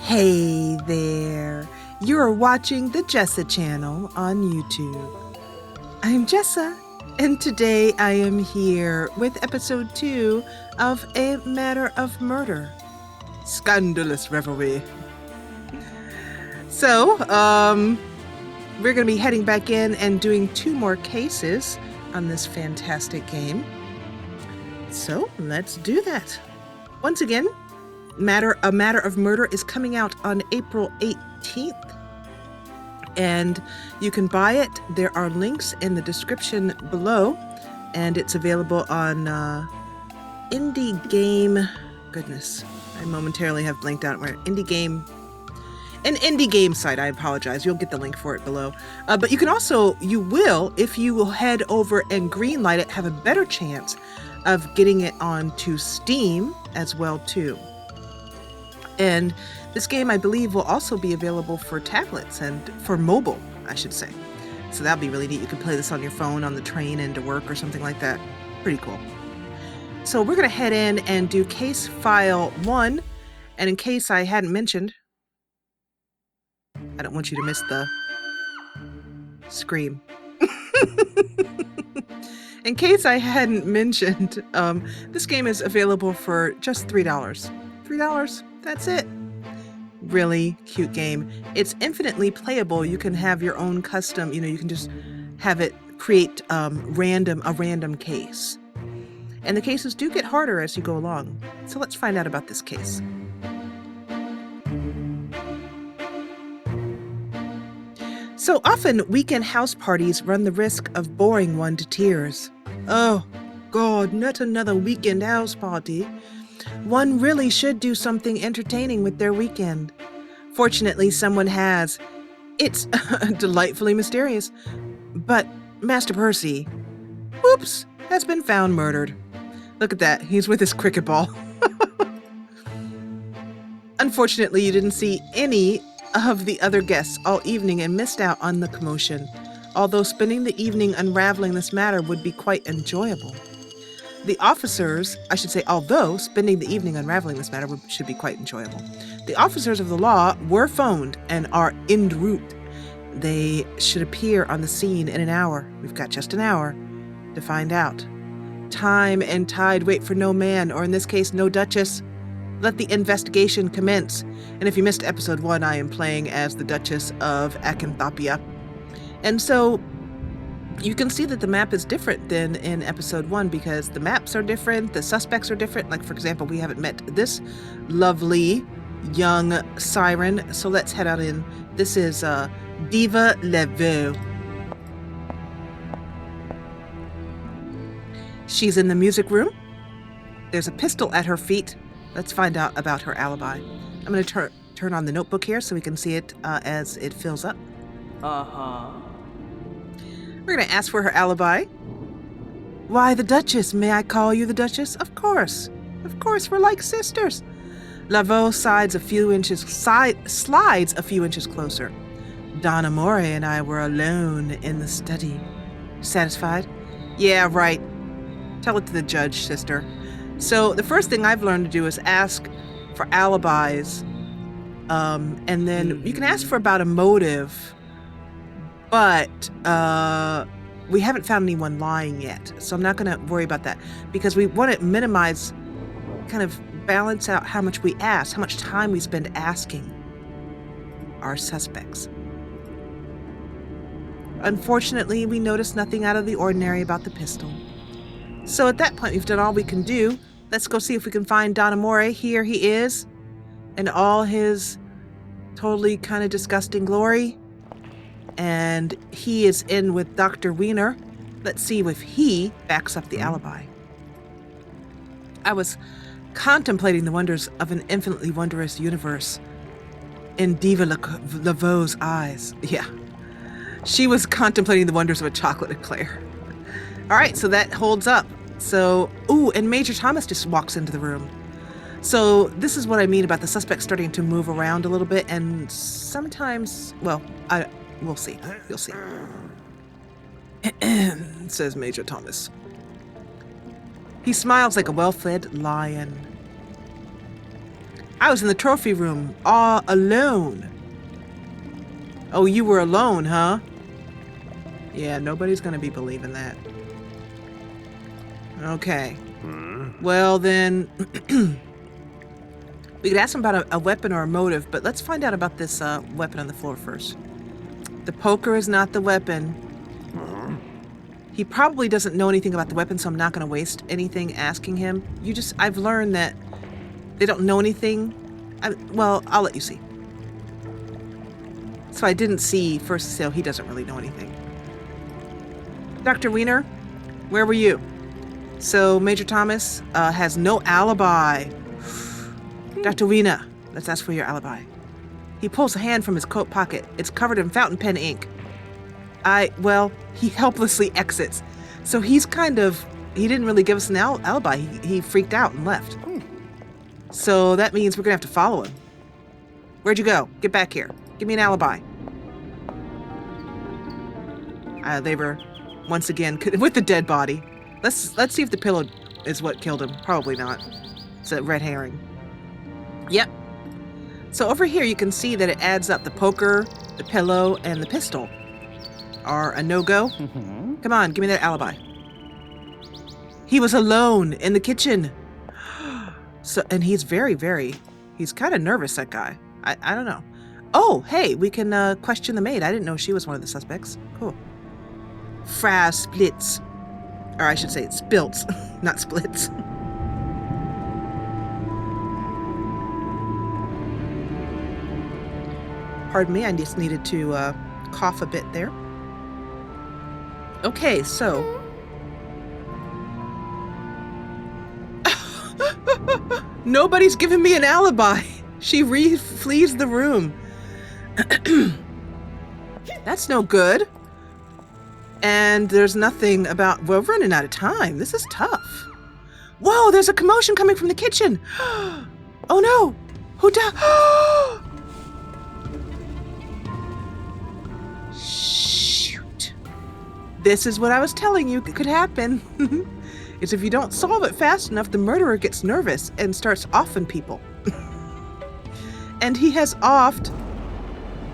Hey there, you're watching the Jessa Channel on YouTube. I'm Jessa, and today I am here with episode 2 of A Matter of Murder, Scandalous Revelry. So, we're going to be heading back in and doing 2 more cases on this fantastic game. So, let's do that. Once again, A Matter of Murder is coming out on April 18th, and you can buy it. There are links in the description below, and it's available on Indie Game. Goodness, I momentarily have blanked out where Indie Game. An indie game site, I apologize. You'll get the link for it below. But you will, if you will head over and greenlight it, have a better chance of getting it onto Steam as well too. And this game, I believe, will also be available for tablets and for mobile, I should say. So that'll be really neat. You can play this on your phone on the train into work or something like that. Pretty cool. So we're going to head in and do case file 1. And in case I hadn't mentioned, I don't want you to miss the scream. In case I hadn't mentioned, this game is available for just $3. $3, that's it. Really cute game. It's infinitely playable. You can have your own custom, you can just have it create a random case. And the cases do get harder as you go along. So let's find out about this case. So often, weekend house parties run the risk of boring one to tears. Oh, God, not another weekend house party. One really should do something entertaining with their weekend. Fortunately, someone has. It's delightfully mysterious. But Master Percy, oops, has been found murdered. Look at that, he's with his cricket ball. Unfortunately, you didn't see any of the other guests all evening and missed out on the commotion, although spending the evening unraveling this matter would be quite enjoyable. Although spending the evening unraveling this matter should be quite enjoyable. The officers of the law were phoned and are en route. They should appear on the scene in an hour. We've got just an hour to find out. Time and tide wait for no man, or in this case, no Duchess. Let the investigation commence. And if you missed episode 1, I am playing as the Duchess of Acanthopia. And so you can see that the map is different than in episode 1 because the maps are different, the suspects are different. Like, for example, we haven't met this lovely young siren. So let's head out in. This is devilishly. She's in the music room. There's a pistol at her feet. Let's find out about her alibi. I'm going to turn on the notebook here so we can see it as it fills up. We're going to ask for her alibi. Why the Duchess? May I call you the Duchess? Of course. Of course, we're like sisters. Laveau slides a few inches closer. Don Amore and I were alone in the study. Satisfied? Yeah, right. Tell it to the judge, sister. So the first thing I've learned to do is ask for alibis. And then you can ask for about a motive. But we haven't found anyone lying yet. So I'm not going to worry about that. Because we want to minimize, kind of balance out how much we ask, how much time we spend asking our suspects. Unfortunately, we noticed nothing out of the ordinary about the pistol. So at that point, we've done all we can do. Let's go see if we can find Don Amore. Here he is in all his totally kind of disgusting glory. And he is in with Dr. Wiener. Let's see if he backs up the alibi. I was contemplating the wonders of an infinitely wondrous universe in Diva Laveau's eyes. Yeah, she was contemplating the wonders of a chocolate eclair. All right, so that holds up. So, and Major Thomas just walks into the room. So this is what I mean about the suspect starting to move around a little bit, and sometimes, we'll see. You'll see. Says Major Thomas. He smiles like a well-fed lion. I was in the trophy room, all alone. Oh, you were alone, huh? Yeah, nobody's gonna be believing that. Okay. Well, then, we could ask him about a weapon or a motive, but let's find out about this weapon on the floor first. The poker is not the weapon. He probably doesn't know anything about the weapon, so I'm not going to waste anything asking him. I've learned that they don't know anything. Well, I'll let you see. So I didn't see first, so he doesn't really know anything. Dr. Wiener, where were you? So Major Thomas has no alibi. Dr. Wiener, let's ask for your alibi. He pulls a hand from his coat pocket. It's covered in fountain pen ink. He helplessly exits. So he didn't really give us an alibi. He freaked out and left. So that means we're gonna have to follow him. Where'd you go? Get back here. Give me an alibi. They were, once again, with the dead body. Let's see if the pillow is what killed him. Probably not. It's a red herring. Yep. So over here you can see that it adds up. The poker, the pillow, and the pistol are a no-go. Come on, give me that alibi. He was alone in the kitchen. So, and he's he's kind of nervous, that guy. I don't know. Oh, hey, we can question the maid. I didn't know she was one of the suspects. Cool. Fra splits. Or I should say spilts, not splits. Pardon me, I just needed to cough a bit there. Okay, so. Nobody's giving me an alibi. She flees the room. That's no good. And there's nothing about, we're running out of time. This is tough. Whoa, there's a commotion coming from the kitchen. Oh no, who died? Shoot. This is what I was telling you could happen. Is if you don't solve it fast enough, the murderer gets nervous and starts offing people. And he has offed.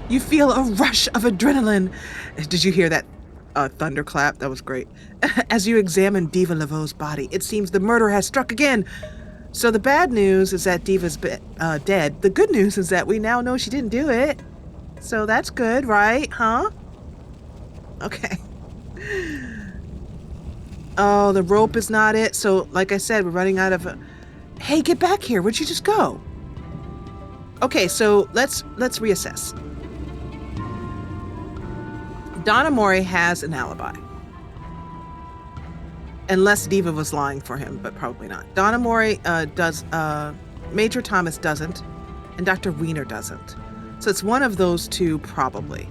You feel a rush of adrenaline. Did you hear that thunderclap? That was great. As you examine Diva Laveau's body, it seems the murder has struck again. So the bad news is that Diva's dead. The good news is that we now know she didn't do it. So that's good, right? Huh? Okay. Oh, the rope is not it. So, like I said, we're running out of... Hey, get back here. Where'd you just go? Okay, so let's reassess. Donna Mori has an alibi. Unless Diva was lying for him, but probably not. Donna Mori does, Major Thomas doesn't, and Dr. Wiener doesn't. So it's one of those two, probably.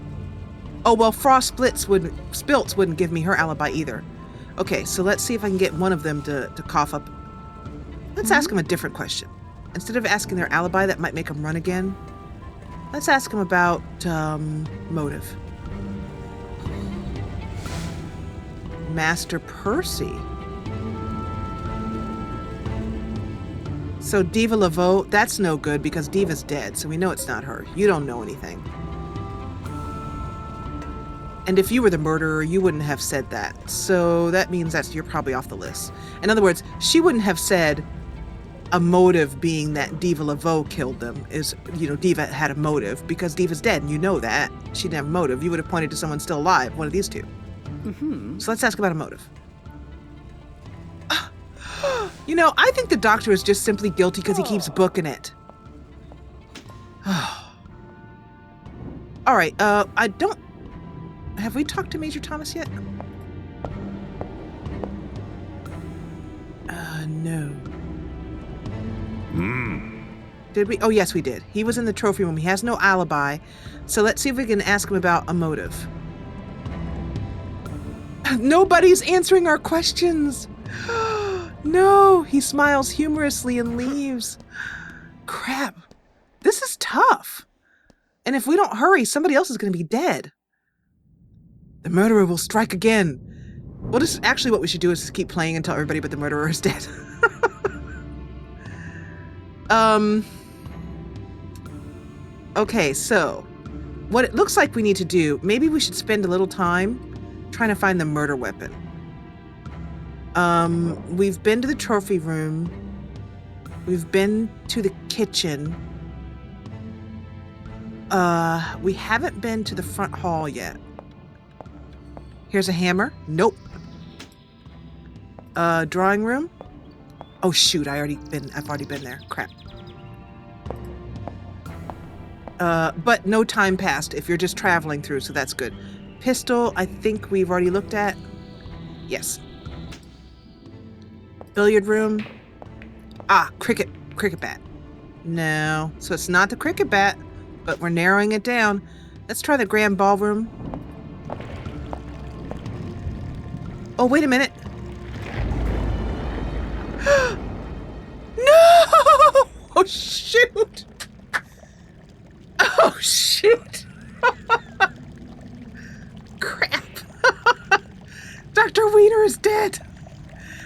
Oh, well, Frost Spilts wouldn't give me her alibi either. Okay, so let's see if I can get one of them to cough up. Let's ask him a different question. Instead of asking their alibi, that might make them run again. Let's ask him about motive. Master Percy. So Diva Laveau, that's no good because Diva's dead, so we know it's not her. You don't know anything. And if you were the murderer, you wouldn't have said that. So that means that you're probably off the list. In other words, she wouldn't have said a motive being that Diva Laveau killed them is, Diva had a motive because Diva's dead and you know that. She didn't have a motive. You would have pointed to someone still alive, one of these two. So let's ask about a motive. I think the doctor is just simply guilty because he keeps booking it. All right, have we talked to Major Thomas yet? No. Did we? Oh, yes, we did. He was in the trophy room. He has no alibi. So let's see if we can ask him about a motive. Nobody's answering our questions. No, he smiles humorously and leaves. Crap. This is tough. And if we don't hurry, somebody else is going to be dead. The murderer will strike again. Well, this is actually what we should do is just keep playing until everybody but the murderer is dead. Okay, so what it looks like we need to do, maybe we should spend a little time trying to find the murder weapon. We've been to the trophy room. We've been to the kitchen. We haven't been to the front hall yet. Here's a hammer. Nope. Drawing room. Oh shoot, I've already been there. Crap. But no time passed if you're just traveling through, so that's good. Pistol, I think we've already looked at. Yes. Billiard room. Ah, cricket bat. No, so it's not the cricket bat, but we're narrowing it down. Let's try the grand ballroom. Oh, wait a minute. No! Oh, shoot! Oh, shoot! Crap! Dr. Wiener is dead!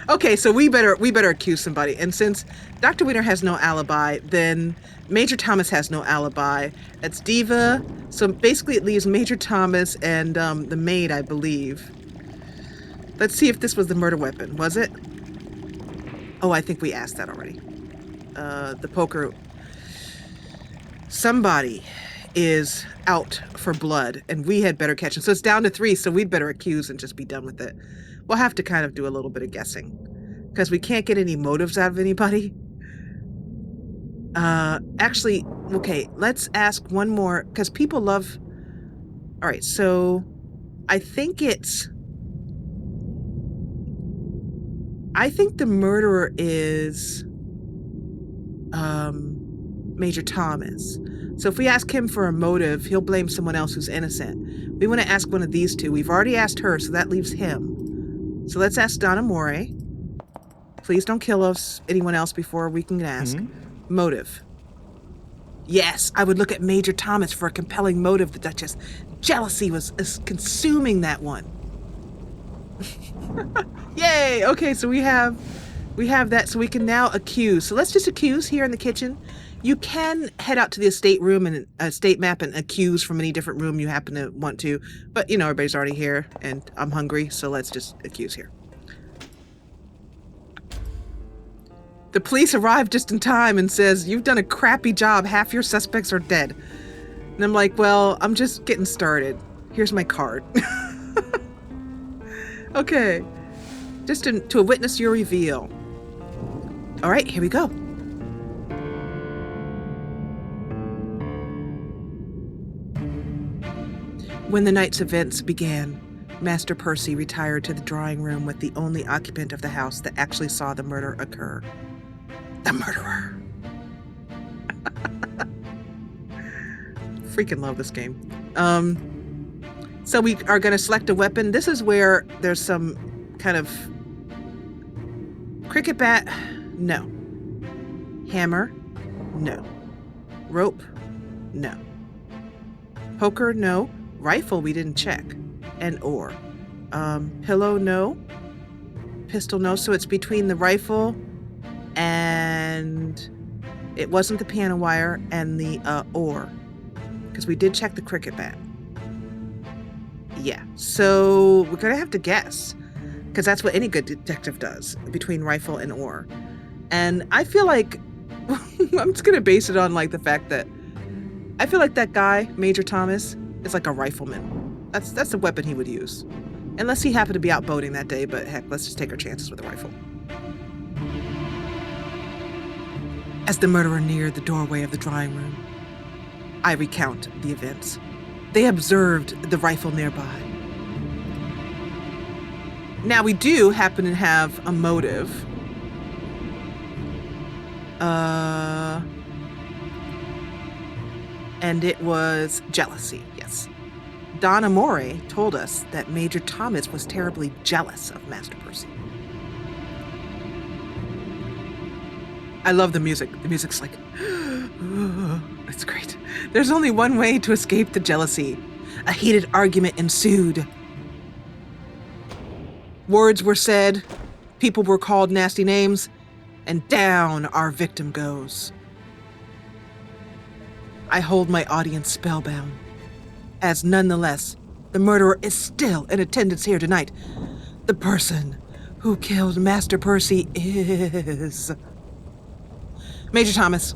Okay, so we better accuse somebody. And since Dr. Wiener has no alibi, then Major Thomas has no alibi. It's Diva. So basically it leaves Major Thomas and the maid, I believe. Let's see if this was the murder weapon. Was it? Oh, I think we asked that already. The poker. Somebody is out for blood, and we had better catch him. So it's down to 3, so we'd better accuse and just be done with it. We'll have to kind of do a little bit of guessing, because we can't get any motives out of anybody. Actually, okay, let's ask one more, because people love... All right, so I think the murderer is Major Thomas. So if we ask him for a motive, he'll blame someone else who's innocent. We want to ask one of these two. We've already asked her, so that leaves him. So let's ask Donna More. Please don't kill us, anyone else, before we can ask. Motive. Yes, I would look at Major Thomas for a compelling motive. The Duchess. Jealousy was consuming that one. Yay! Okay, so we have that, so we can now accuse. So let's just accuse here in the kitchen. You can head out to the estate room and estate map and accuse from any different room you happen to want to. But, you know, everybody's already here, and I'm hungry, so let's just accuse here. The police arrived just in time and says, "You've done a crappy job. Half your suspects are dead." And I'm like, well, I'm just getting started. Here's my card. Okay. Just to witness your reveal. All right, here we go. When the night's events began, Master Percy retired to the drawing room with the only occupant of the house that actually saw the murder occur. The murderer. Freaking love this game. So we are going to select a weapon. This is where there's some kind of cricket bat. No. Hammer. No. Rope. No. Poker. No. Rifle, we didn't check. And oar. Pillow, no. Pistol, no. So it's between the rifle and it wasn't the piano wire and the oar. Because we did check the cricket bat. Yeah. So we're going to have to guess. Because that's what any good detective does. Between rifle and oar. And I feel like I'm just going to base it on like the fact that I feel like that guy, Major Thomas, is like a rifleman. That's the weapon he would use. Unless he happened to be out boating that day, but heck, let's just take our chances with a rifle. As the murderer neared the doorway of the drawing room, I recount the events. They observed the rifle nearby. Now we do happen to have a motive. And it was jealousy, yes. Donna More told us that Major Thomas was terribly jealous of Master Percy. I love the music. The music's like, it's great. There's only one way to escape the jealousy. A heated argument ensued. Words were said, people were called nasty names, and down our victim goes. I hold my audience spellbound, as nonetheless, the murderer is still in attendance here tonight. The person who killed Master Percy is... Major Thomas.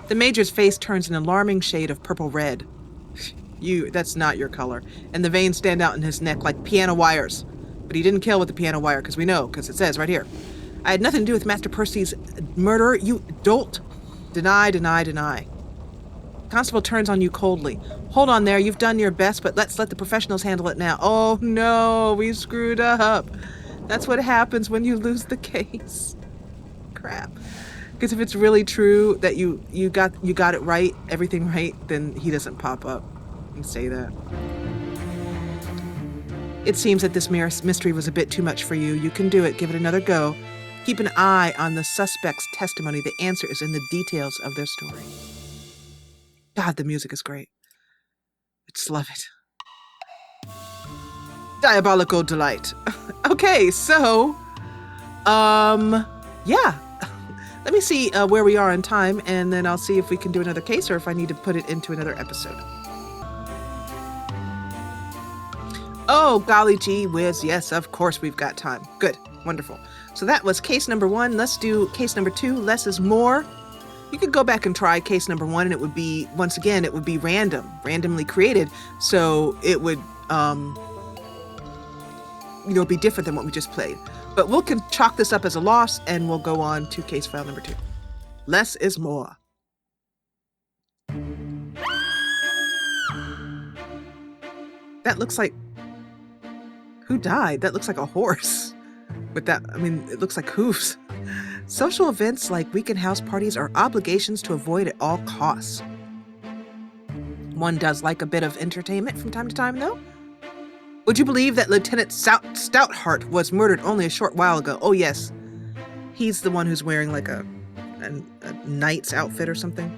The Major's face turns an alarming shade of purple-red. That's not your color. And the veins stand out in his neck like piano wires. But he didn't kill with the piano wire, because we know, because it says right here. I had nothing to do with Master Percy's murder, you dolt. Deny, deny, deny. Constable turns on you coldly. Hold on there, you've done your best, but let's let the professionals handle it now. Oh no, we screwed up. That's what happens when you lose the case. Crap. Because if it's really true that you got it right, everything right, then he doesn't pop up and say that. It seems that this mystery was a bit too much for you. You can do it. Give it another go. Keep an eye on the suspect's testimony. The answer is in the details of their story. God, the music is great. I just love it. Diabolical delight. Okay, so, yeah. Let me see where we are in time, and then I'll see if we can do another case or if I need to put it into another episode. Oh, golly gee whiz. Yes, of course we've got time. Good. Wonderful. So that was case number 1. Let's do case number 2. Less is more. You could go back and try case number 1, and it would be, once again, it would be randomly created. So it would, be different than what we just played. But we'll chalk this up as a loss, and we'll go on to case file number 2. Less is more. That looks like... Who died? That looks like a horse. With that, it looks like hooves. Social events like weekend house parties are obligations to avoid at all costs. One does like a bit of entertainment from time to time, though. Would you believe that Lieutenant Stoutheart was murdered only a short while ago? Oh, yes. He's the one who's wearing like a knight's outfit or something.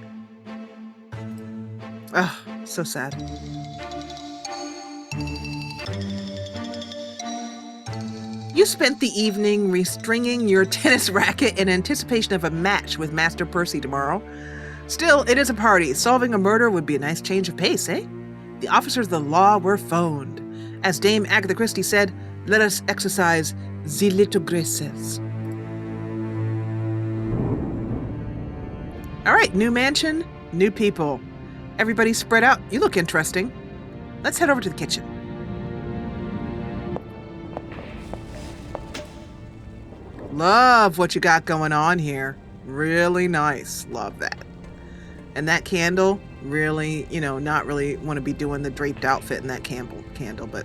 Oh, so sad. You spent the evening restringing your tennis racket in anticipation of a match with Master Percy tomorrow. Still, it is a party. Solving a murder would be a nice change of pace, eh? The officers of the law were phoned. As Dame Agatha Christie said, let us exercise the little graces. All right, new mansion, new people. Everybody spread out. You look interesting. Let's head over to the kitchen. Love what you got going on here. Really nice. Love that. And that candle, really, not really want to be doing the draped outfit in that candle, but,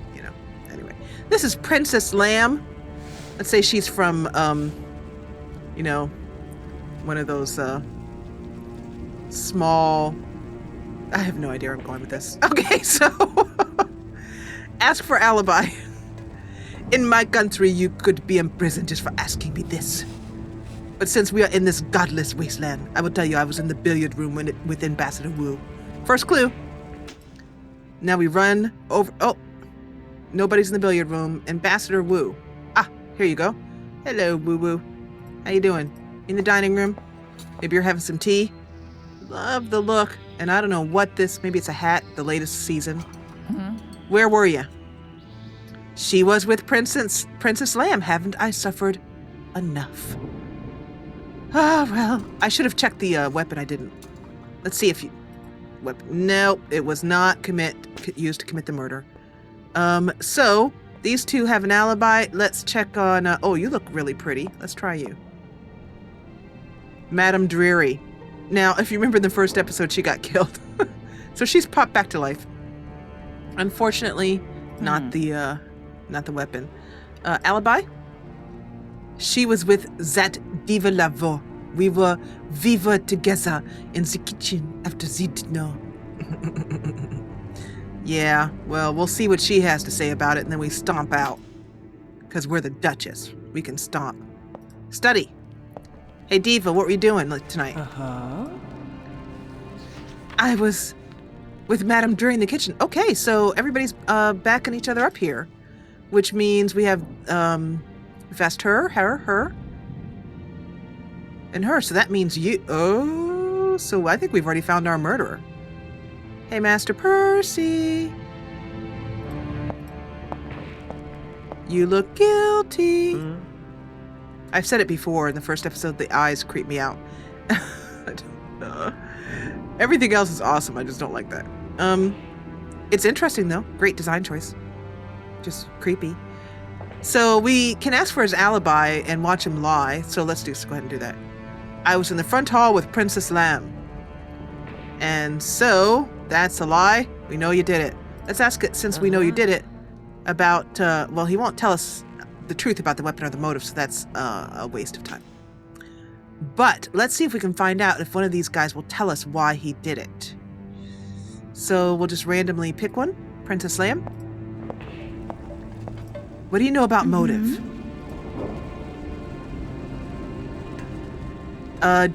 anyway. This is Princess Lamb. Let's say she's from, one of those small... I have no idea where I'm going with this. Okay, so ask for alibi. In my country, you could be imprisoned just for asking me this. But since we are in this godless wasteland, I will tell you I was in the billiard room with Ambassador Wu. First clue. Now we run over... Oh, nobody's in the billiard room. Ambassador Wu. Ah, here you go. Hello, Woo Woo. How you doing? In the dining room? Maybe you're having some tea? Love the look. And I don't know what this... Maybe it's a hat, the latest season. Mm-hmm. Where were you? She was with Princess Lamb. Haven't I suffered enough? Ah, well, I should have checked the weapon. I didn't. Let's see if you... Weapon. No, it was not used to commit the murder. So, these two have an alibi. Let's check on... oh, you look really pretty. Let's try you. Madame Dreary. Now, if you remember in the first episode, she got killed. So she's popped back to life. Unfortunately, not the weapon. Alibi? She was with that diva lavo. We were viva together in the kitchen after the dinner. Yeah, well, we'll see what she has to say about it, and then we stomp out. Because we're the Duchess. We can stomp. Study. Hey, Diva, what were you doing tonight? Uh-huh. I was with Madame Dreary in the kitchen. Okay, so everybody's backing each other up here. Which means we have, we've asked her, and her. So that means you. Oh, go. So I think we've already found our murderer. Hey, Master Percy. You look guilty. I've said it before in the first episode, the eyes creep me out. Everything else is awesome. I just don't like that. It's interesting though. Great design choice. Just creepy. So we can ask for his alibi and watch him lie. So let's go ahead and do that. I was in the front hall with Princess Lamb. And so that's a lie. We know you did it. Let's ask it, since we know you did it, about, well, he won't tell us the truth about the weapon or the motive, so that's a waste of time. But let's see if we can find out if one of these guys will tell us why he did it. So we'll just randomly pick one. Princess Lamb. What do you know about motive?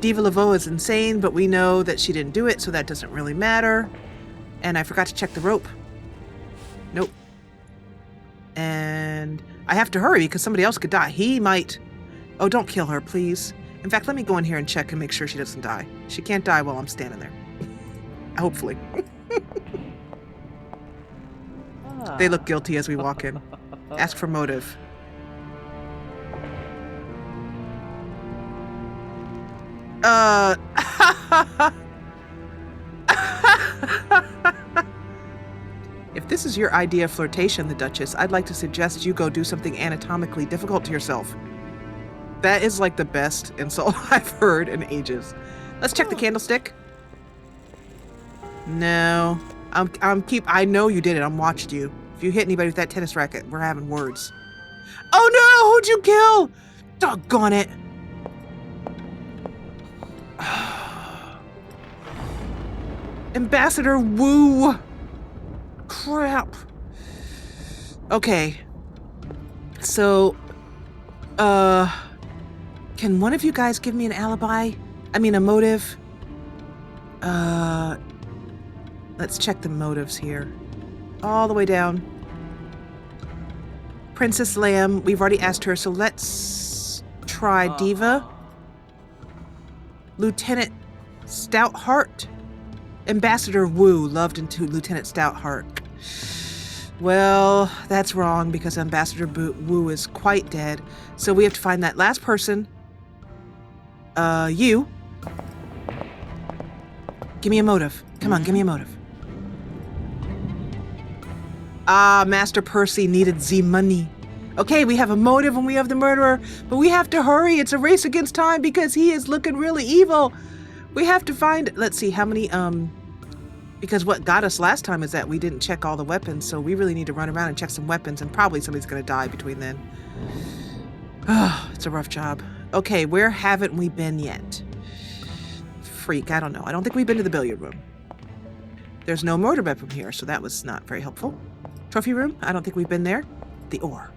Diva Laveau is insane, but we know that she didn't do it, so that doesn't really matter. And I forgot to check the rope. Nope. And I have to hurry because somebody else could die. He might... Oh, don't kill her, please. In fact, let me go in here and check and make sure she doesn't die. She can't die while I'm standing there. Hopefully. They look guilty as we walk in. Ask for motive. If this is your idea of flirtation, the Duchess, I'd like to suggest you go do something anatomically difficult to yourself. That is like the best insult I've heard in ages. Let's check the candlestick. No. I know you did it. I'm watched you. If you hit anybody with that tennis racket, we're having words. Oh no! Who'd you kill? Doggone it. Ambassador Wu. Crap. Okay. So, can one of you guys give me an alibi? I mean, a motive? Let's check the motives here. All the way down. Princess Lamb, we've already asked her, so let's try Diva. Lieutenant Stoutheart. Ambassador Wu loved into Lieutenant Stoutheart. Well, that's wrong because Ambassador Wu is quite dead. So we have to find that last person. You. Give me a motive. Come on, give me a motive. Ah, Master Percy needed the money. Okay, we have a motive and we have the murderer, but we have to hurry. It's a race against time because he is looking really evil. We have to find, let's see, how many, because what got us last time is that we didn't check all the weapons, so we really need to run around and check some weapons, and probably somebody's going to die between then. Oh, it's a rough job. Okay, where haven't we been yet? Freak, I don't know. I don't think we've been to the billiard room. There's no murder weapon here, so that was not very helpful. Trophy room? I don't think we've been there. The ore.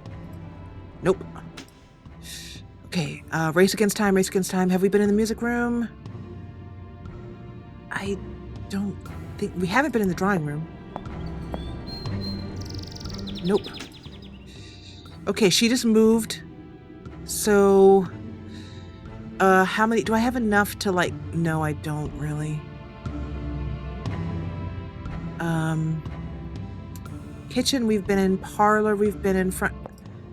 Nope. Okay, race against time, race against time. Have we been in the music room? I don't think... We haven't been in the drawing room. Nope. Okay, she just moved. So... how many... Do I have enough to, like... No, I don't really. Kitchen, we've been in. Parlor, we've been in. Front...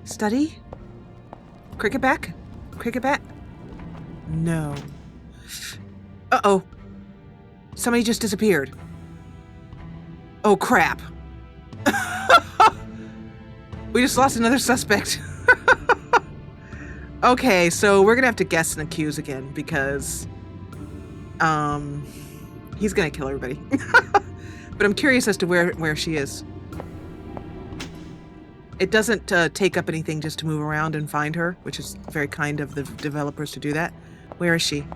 Study? Cricket bat? Cricket bat? No. Uh-oh. Somebody just disappeared. Oh, crap. We just lost another suspect. Okay, so we're gonna have to guess and accuse again because he's gonna kill everybody. But I'm curious as to where she is. It doesn't take up anything just to move around and find her, which is very kind of the developers to do that. Where is she?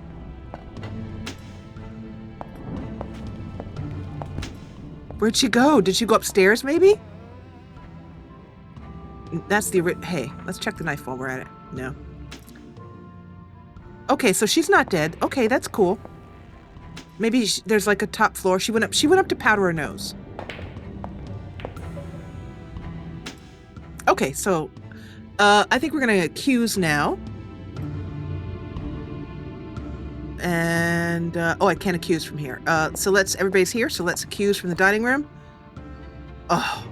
Where'd she go? Did she go upstairs, maybe? That's the... Hey, let's check the knife while we're at it. No. Okay, so she's not dead. Okay, that's cool. Maybe there's like a top floor. She went up to powder her nose. Okay, so I think we're gonna accuse now. And, oh, I can't accuse from here. So everybody's here, so let's accuse from the dining room. Oh,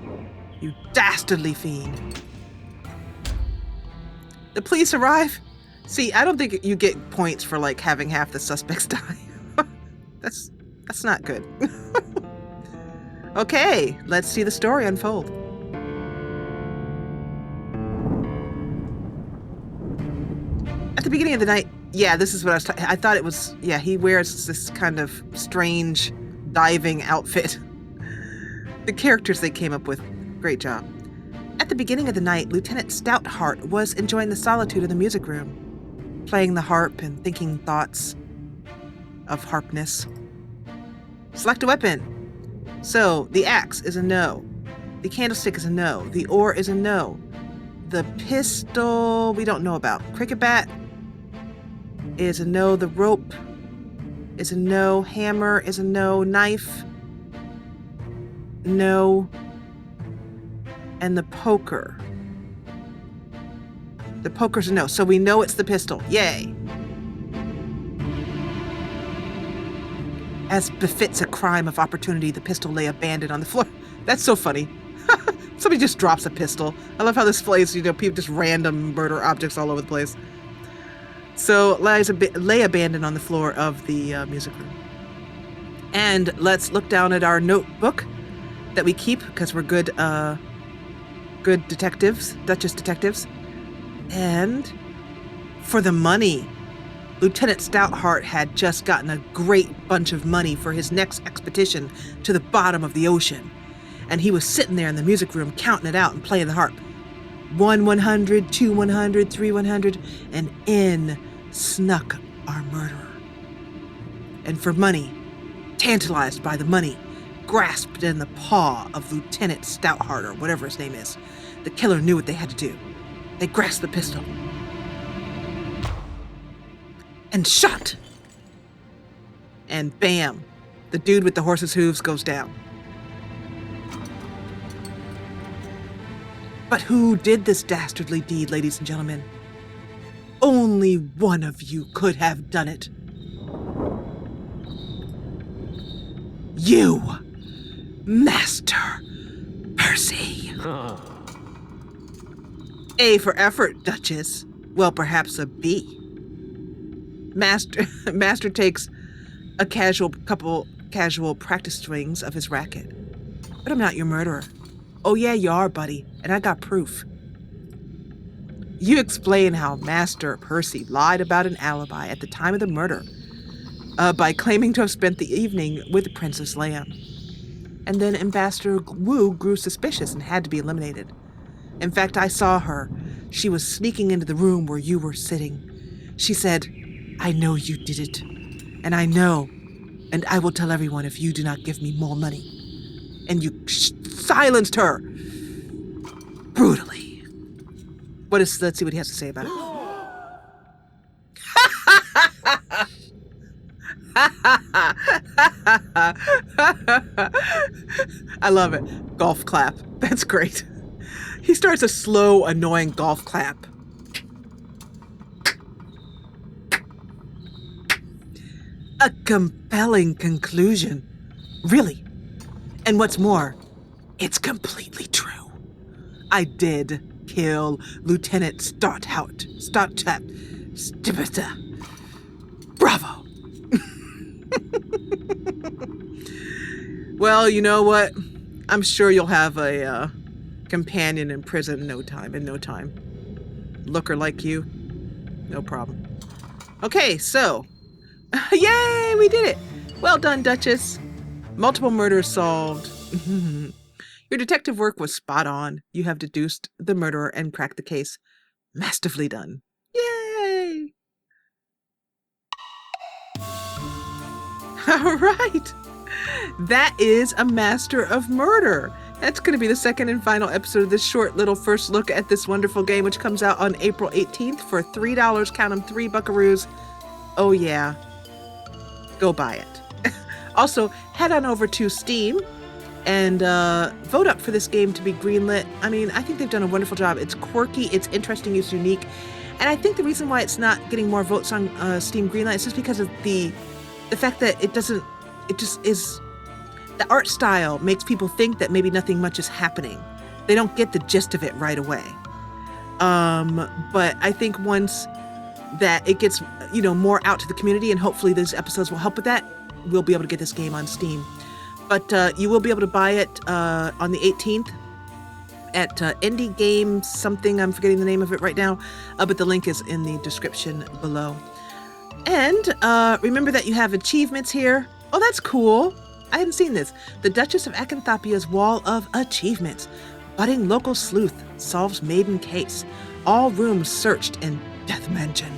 you dastardly fiend. The police arrive. See, I don't think you get points for, like, having half the suspects die. That's not good. Okay, let's see the story unfold. At the beginning of the night, yeah, this is what I thought it was, yeah, he wears this kind of strange diving outfit. The characters they came up with, great job. At the beginning of the night, Lieutenant Stoutheart was enjoying the solitude of the music room, playing the harp and thinking thoughts of harpness. Select a weapon. So, the axe is a no. The candlestick is a no. The oar is a no. The pistol, we don't know about. Cricket bat is a no. The rope is a no. Hammer is a no. Knife, no. And the poker. The poker's a no. So we know it's the pistol. Yay. As befits a crime of opportunity, the pistol lay abandoned on the floor. That's so funny. Somebody just drops a pistol. I love how this plays, people just random murder objects all over the place. So lay abandoned on the floor of the music room. And let's look down at our notebook that we keep because we're good detectives, Duchess detectives. And for the money, Lieutenant Stoutheart had just gotten a great bunch of money for his next expedition to the bottom of the ocean. And he was sitting there in the music room counting it out and playing the harp. 1 100, 2 100, 3 100, and in snuck our murderer. And for money, tantalized by the money, grasped in the paw of Lieutenant Stoutheart, or whatever his name is, the killer knew what they had to do. They grasped the pistol and shot. And bam, the dude with the horse's hooves goes down. But who did this dastardly deed, ladies and gentlemen? Only one of you could have done it. You, Master Percy. A for effort, Duchess. Well, perhaps a B. Master takes a couple casual practice swings of his racket. But I'm not your murderer. Oh yeah, you are, buddy, and I got proof. You explain how Master Percy lied about an alibi at the time of the murder by claiming to have spent the evening with Princess Leia. And then Ambassador Wu grew suspicious and had to be eliminated. In fact, I saw her. She was sneaking into the room where you were sitting. She said, I know you did it, and I know, and I will tell everyone if you do not give me more money. And you silenced her brutally. Let's see what he has to say about it. I love it. Golf clap. That's great. He starts a slow, annoying golf clap. A compelling conclusion. Really. And what's more, it's completely true. I did kill Lieutenant Stoutheart. Bravo. Well, you know what? I'm sure you'll have a companion in prison in no time. Looker like you, no problem. Okay, so, yay, we did it. Well done, Duchess. Multiple murders solved. Your detective work was spot on. You have deduced the murderer and cracked the case. Masterfully done. Yay! All right. That is A Master of Murder. That's going to be the second and final episode of this short little first look at this wonderful game, which comes out on April 18th for $3. Count them, 3 buckaroos. Oh, yeah. Go buy it. Also, head on over to Steam and vote up for this game to be greenlit. I mean, I think they've done a wonderful job. It's quirky, it's interesting, it's unique, And I think the reason why it's not getting more votes on Steam Greenlight is just because of the fact that it just is, the art style makes people think that maybe nothing much is happening. They don't get the gist of it right away. But I think once that it gets, more out to the community, and hopefully these episodes will help with that, we'll be able to get this game on Steam. But you will be able to buy it on the 18th at Indie Game something. I'm forgetting the name of it right now, but the link is in the description below. And remember that you have achievements here. Oh, that's cool. I hadn't seen this. The Duchess of Acanthopia's Wall of Achievements. Budding local sleuth solves maiden case. All rooms searched in Death Mansion.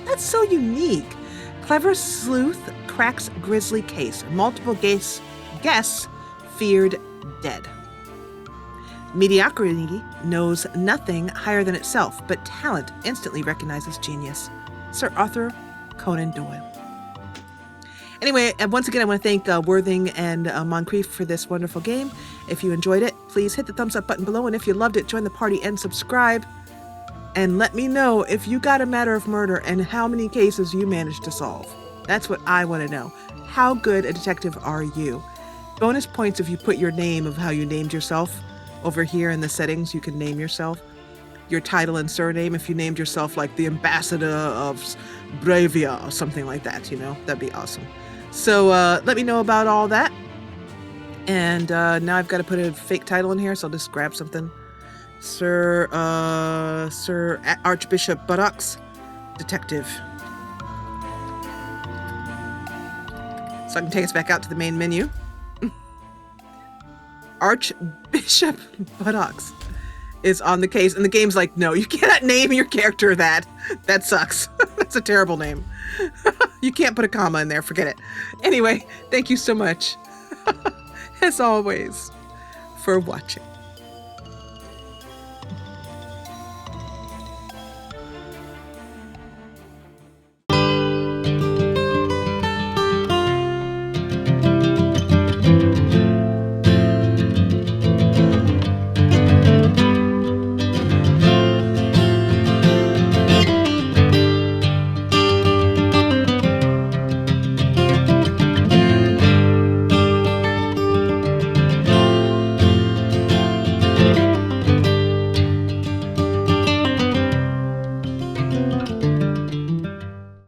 That's so unique. Clever sleuth cracks grisly case. Multiple guests feared dead. Mediocrity knows nothing higher than itself, but talent instantly recognizes genius. Sir Arthur Conan Doyle. Anyway, once again, I want to thank Worthing and Moncrief for this wonderful game. If you enjoyed it, please hit the thumbs up button below. And if you loved it, join the party and subscribe. And let me know if you got a matter of murder and how many cases you managed to solve. That's what I want to know. How good a detective are you? Bonus points if you put your name of how you named yourself. Over here in the settings, you can name yourself. Your title and surname, if you named yourself like the Ambassador of Bravia or something like that, that'd be awesome. So let me know about all that. And now I've got to put a fake title in here, so I'll just grab something. Sir Archbishop Buttocks, Detective. So I can take us back out to the main menu. Archbishop Buttocks is on the case, and the game's like, no, you cannot name your character that. That sucks. That's a terrible name. You can't put a comma in there. Forget it. Anyway, thank you so much, as always, for watching.